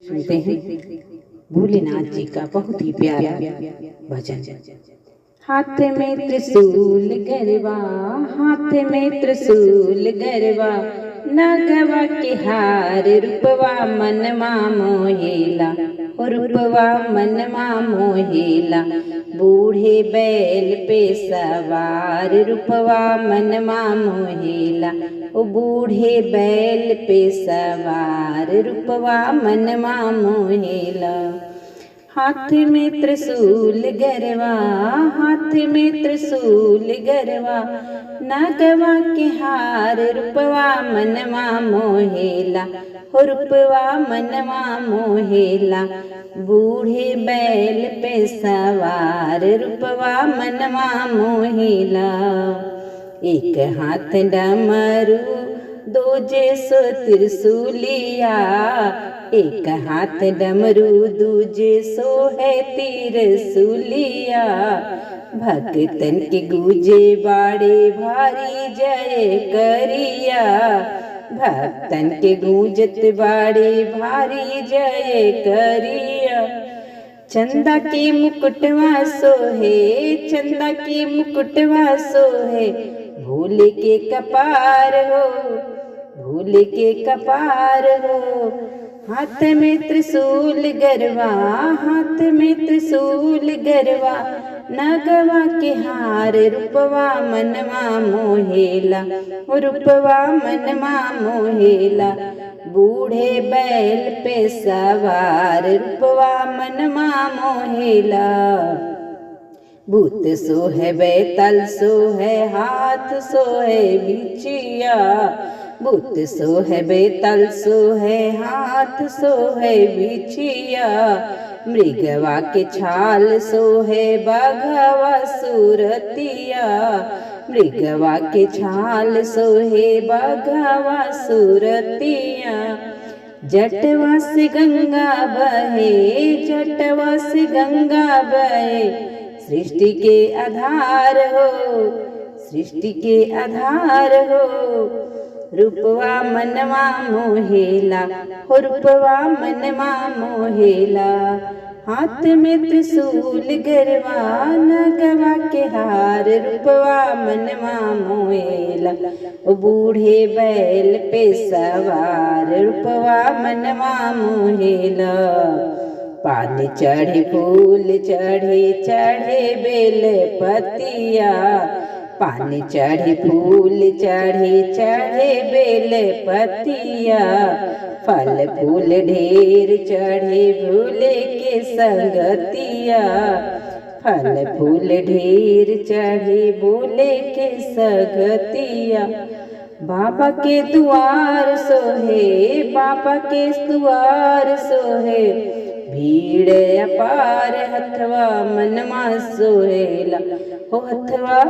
सुनते हैं भोलेनाथ जी का बहुत ही प्यारा भजन। हाथ में त्रिशूल गरबा, हाथ में त्रिशूल गरबा, नागवा के हार रूपवा मनमा मोहेला, रूपवा मनमा मोहेला। बूढ़े बैल पे सवार रूपवा मनमा मोहेला, ओ बूढ़े बैल पे सवार रूपवा मनमा मोहेला। हाथ में त्रिशूल गरवा, हाथ में त्रिशूल गरवा, नागवा के हार रूपवा मनमा मोहेला, हो रूपवा मनमा मोहेला। बूढ़े बैल पे सवार रूपवा मनमा मोहेला। एक हाथ डमरू दूजे सो त्रिशूलिया, एक हाथ डमरू दूजे सो है त्रिशूलिया। भक्तन के गूंजे बाड़े भारी जय करिया, भक्तन के गूंजत बाड़े भारी जय करिया। चंदा के मुकुटवा सोहे, चंदा के मुकुटवा सोहे, भोले के कपार हो, भोले के कपार हो। हाथ में त्रिशूल गरवा, हाथ में त्रिशूल गरवा, नागवा के हार रूपवा मनमा मोहेला, रूपवा मनमा मोहेला। बूढ़े बैल पे सवार रूपवा मनमा मोहेला। भूत सोहे बैतल सोहे हाथ सोहे बिछिया, भूत सोहे बैतल सोहे हाथ सोहे बिछिया। मृगवा के छाल सोहे बाघवा सूरतिया, मृगवा के छाल सोहे बाघवा सूरतिया। जटवा से गंगा बहे, जटवा से गंगा बहे, सृष्टि के आधार हो, सृष्टि के आधार हो। रूपवा मनवा मोहेला, हो रूपवा मनवा मोहेला। हाथ में त्रिशूल गरवा, नागवा के हार रूपवा मनवा मोहेला। ओ बूढ़े बैल पे सवार रूपवा मनवा मोहेला। पान चढ़े फूल चढ़े चढ़े बेल पतिया, पान चढ़े फूल चढ़े चढ़े बेल पतिया। फल फूल ढेर चढ़े भोले के संगतिया, फल फूल ढेर चढ़े भोले के संगतिया। बाबा के दुआर सोहे, बाबा के दुआर सोहे, भीड़ अपार हथवा मनमा सोहेला, हो हथवा।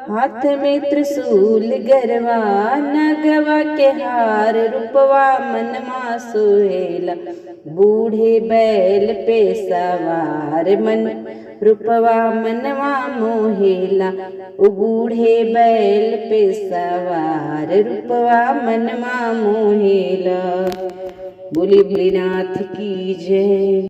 हाथ में त्रिशूल गरवा, नागवा के हार रूपवा मनमा सोहेला। बूढ़े बैल पे सवार मन रूपवा मनवा मोहेला, ओ बूढ़े बैल पे सवार रूपवा मनवा मोहेला। बोले भोलेनाथ की जय।